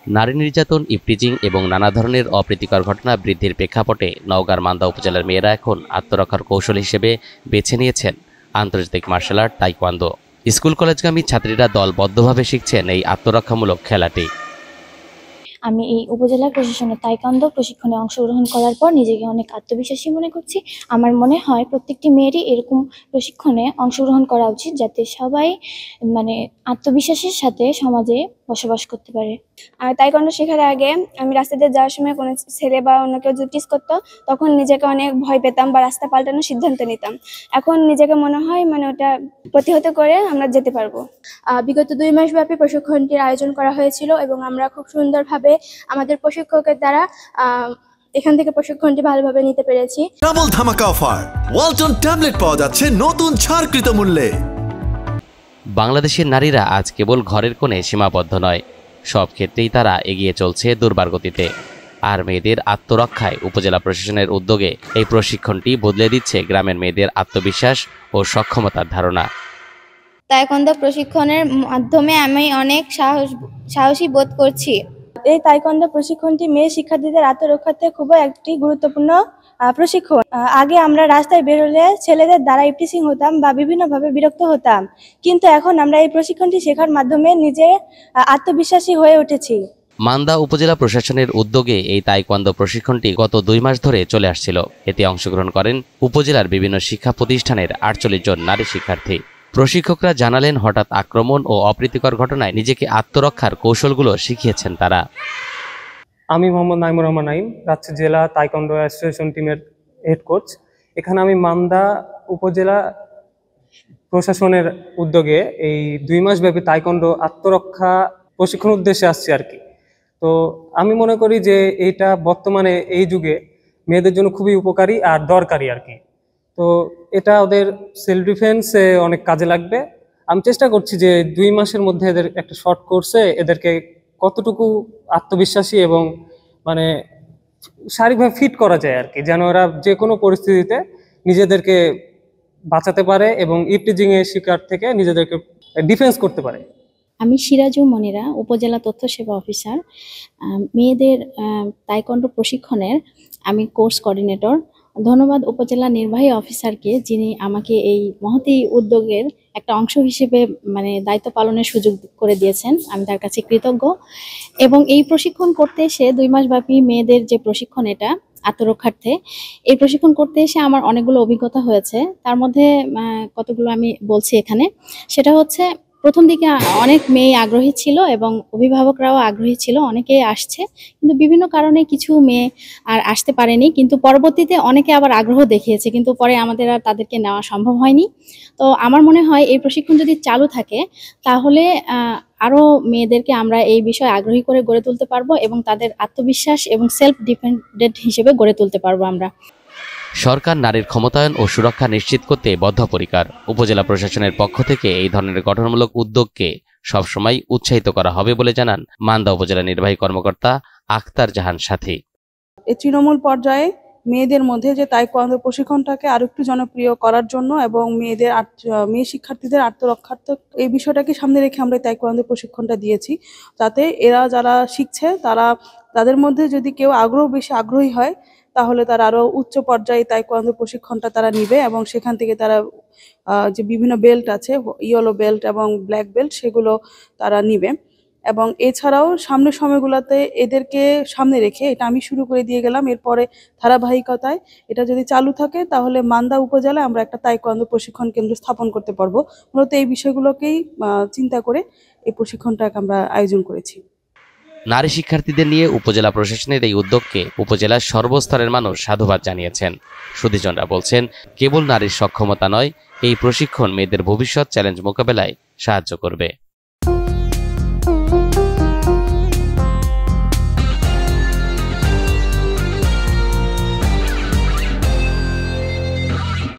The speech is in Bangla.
নারী নির্যাতন, ইভটিজিং এবং নানা ধরনের অপ্রীতিকর ঘটনা বৃদ্ধির প্রেক্ষাপটে নওগাঁর মান্দা উপজেলার মেয়েরা এখন আত্মরক্ষার কৌশল হিসেবে বেছে নিয়েছেন আন্তর্জাতিক মার্শাল আর্ট তাইকোয়ান্দো। স্কুল কলেজগামী ছাত্রীরা দলবদ্ধভাবে শিখছেন এই আত্মরক্ষামূলক খেলাটি। আমি এই উপজেলা প্রশাসনের তাইকোয়ান্দো প্রশিক্ষণে অংশগ্রহণ করার পর নিজেকে অনেক আত্মবিশ্বাসী মনে করছি। আমার মনে হয় প্রত্যেকটি মেয়েরই এরকম প্রশিক্ষণে অংশগ্রহণ করা উচিত, যাতে সবাই আত্মবিশ্বাসের সাথে সমাজে বসবাস করতে পারে। তাইকোয়ান্দো শেখার আগে আমি রাস্তা দিয়ে যাওয়ার সময় কোনো ছেলে বা অন্য কেউ যদি টিজ করতো, তখন নিজেকে অনেক ভয় পেতাম বা রাস্তা পাল্টানোর সিদ্ধান্ত নিতাম। এখন নিজেকে মনে হয় ওটা প্রতিহত করে আমরা যেতে পারবো। বিগত 2 মাস ব্যাপী প্রশিক্ষণটির আয়োজন করা হয়েছিল এবং আমরা খুব সুন্দরভাবে আমাদের প্রশিক্ষকের দ্বারা এখান থেকে প্রশিক্ষণটি ভালোভাবে নিতে পেরেছি। ডাবল ধামাকা অফার, ওয়ালটন ট্যাবলেট পাওয়া যাচ্ছে নতুন ছাড়কৃত মূল্যে। বাংলাদেশের নারীরা আজ কেবল ঘরের কোণে সীমাবদ্ধ নয়, সব ক্ষেত্রেই তারা এগিয়ে চলছে দুর্বার গতিতে। আর মেয়েদের আত্মরক্ষায় উপজেলা প্রশাসনের উদ্যোগে এই প্রশিক্ষণটি বদলে দিচ্ছে গ্রামের মেয়েদের আত্মবিশ্বাস ও সক্ষমতার ধারণা। তাইকোয়ান্দো প্রশিক্ষণের মাধ্যমে আমি অনেক সাহসী বোধ করছি। এই তাইকোয়ান্দো প্রশিক্ষণটি মেয়ে শিক্ষার্থীদের আত্মরক্ষার্থে খুবই একটি গুরুত্বপূর্ণ প্রশিক্ষণ। আগে আমরা রাস্তায় বের হলে ছেলেদের দ্বারা ইভটিজিং হতাম বা বিভিন্নভাবে বিরক্ত হতাম, কিন্তু এখন আমরা এই প্রশিক্ষণটি শেখার মাধ্যমে নিজে আত্মবিশ্বাসী হয়ে উঠেছি। মান্দা উপজেলা প্রশাসনের উদ্যোগে এই তাইকোয়ান্দো প্রশিক্ষণটি গত 2 মাস ধরে চলে আসছিল। এতে অংশগ্রহণ করেন উপজেলার বিভিন্ন শিক্ষা প্রতিষ্ঠানের 48 জন নারী শিক্ষার্থী। প্রশিক্ষকরা জানালেন, হঠাৎ আক্রমণ ও অপ্রীতিকর ঘটনায় নিজেকে আত্মরক্ষার কৌশলগুলো শিখিয়েছেন তারা। আমি মোহাম্মদ নাইমুর রহমান নাইম, রাজশাহী জেলা তাইকোয়ান্দো অ্যাসোসিয়েশন টিমের হেড কোচ। এখানে আমি মান্দা উপজেলা প্রশাসনের উদ্যোগে এই 2 মাস ব্যাপী তাইকোয়ান্দো আত্মরক্ষা প্রশিক্ষণ উদ্দেশ্যে আসছি আর কি। তো আমি মনে করি যে এইটা বর্তমানে এই যুগে মেয়েদের জন্য খুবই উপকারী আর দরকারি আর কি। তো এটা ওদের সেলফ ডিফেন্সে অনেক কাজে লাগবে। আমি চেষ্টা করছি যে 2 মাসের মধ্যে এদের একটা শর্ট কোর্সে এদেরকে কতটুকু আত্মবিশ্বাসী এবং শারীরিকভাবে ফিট করা যায় আর কি, যেন ওরা যে কোনো পরিস্থিতিতে নিজেদেরকে বাঁচাতে পারে এবং ইভটিজিং এর শিকার থেকে নিজেদেরকে ডিফেন্স করতে পারে। আমি সিরাজু মনিরা, উপজেলা তথ্য সেবা অফিসার। মেয়েদের তাইকোয়ান্দো প্রশিক্ষণের আমি কোর্স কোঅর্ডিনেটর। ধন্যবাদ উপজেলা নির্বাহী অফিসারকে, যিনি আমাকে এই মহতী উদ্যোগের একটা অংশ হিসেবে দায়িত্ব পালনের সুযোগ করে দিয়েছেন। আমি তার কাছে কৃতজ্ঞ। এবং এই প্রশিক্ষণ করতে এসে 2 মাস ব্যাপী মেয়েদের যে প্রশিক্ষণ, এটা আত্মরক্ষার্থে, এই প্রশিক্ষণ করতে এসে আমার অনেকগুলো অভিজ্ঞতা হয়েছে। তার মধ্যে কতগুলো আমি বলছি এখানে। সেটা হচ্ছে, প্রথম দিকে অনেক মেয়ে আগ্রহী ছিল এবং অভিভাবকরাও আগ্রহী ছিল, অনেকেই আসছে, কিন্তু বিভিন্ন কারণে কিছু মেয়ে আর আসতে পারেনি। কিন্তু পরবর্তীতে অনেকে আবার আগ্রহ দেখিয়েছে, কিন্তু পরে আমাদের আর তাদেরকে নেওয়া সম্ভব হয়নি। তো আমার মনে হয় এই প্রশিক্ষণ যদি চালু থাকে, তাহলে আরও মেয়েদেরকে আমরা এই বিষয়ে আগ্রহী করে গড়ে তুলতে পারবো এবং তাদের আত্মবিশ্বাস এবং সেলফ ডিপেন্ডেন্ট হিসেবে গড়ে তুলতে পারবো আমরা। সরকার নারীর ক্ষমতায়ন ও সুরক্ষা নিশ্চিত করতে বদ্ধপরিকর। উপজেলা প্রশাসনের পক্ষ থেকে এই ধরনের গঠনমূলক উদ্যোগকে সবসময় উৎসাহিত করা হবে বলে জানান মান্দা উপজেলা নির্বাহী কর্মকর্তা আখতার জাহান সাথী। এই তৃণমূল পর্যায়ে মেয়েদের মধ্যে যে তাইকোয়ান্দো প্রশিক্ষণটাকে আরো একটু জনপ্রিয় করার জন্য এবং মেয়ে শিক্ষার্থীদের আত্মরক্ষার্থক এই বিষয়টাকে সামনে রেখে আমরা তাইকোয়ান্দো প্রশিক্ষণটা দিয়েছি, যাতে এরা যারা শিখছে তাদের মধ্যে যদি কেউ বেশি আগ্রহী হয়, তাহলে তারা আরো উচ্চ পর্যায়ে তাইকোয়ান্দো প্রশিক্ষণটা তারা নিবে এবং সেখান থেকে তারা যে বিভিন্ন বেল্ট আছে, ইয়েলো বেল্ট এবং ব্ল্যাক বেল্ট, সেগুলো তারা নিবে। এবং এছাড়াও সামনের সময়গুলোতে এদেরকে সামনে রেখে, এটা আমি শুরু করে দিয়ে গেলাম, এরপরে ধারাবাহিকতায় এটা যদি চালু থাকে, তাহলে মান্দা উপজেলায় আমরা একটা তাইকোয়ান্দো প্রশিক্ষণ কেন্দ্র স্থাপন করতে পারবো। মূলত এই বিষয়গুলোকেই চিন্তা করে এই প্রশিক্ষণটাকে আমরা আয়োজন করেছি। নারী শিক্ষার্থীদের নিয়ে উপজেলা প্রশাসনের এই উদ্যোগকে উপজেলার সর্বস্তরের মানুষ সাধুবাদ জানিয়েছেন। সুধীজনরা বলছেন, কেবল নারীর সক্ষমতা নয়, এই প্রশিক্ষণ মেয়েদের ভবিষ্যৎ চ্যালেঞ্জ মোকাবেলায় সাহায্য করবে।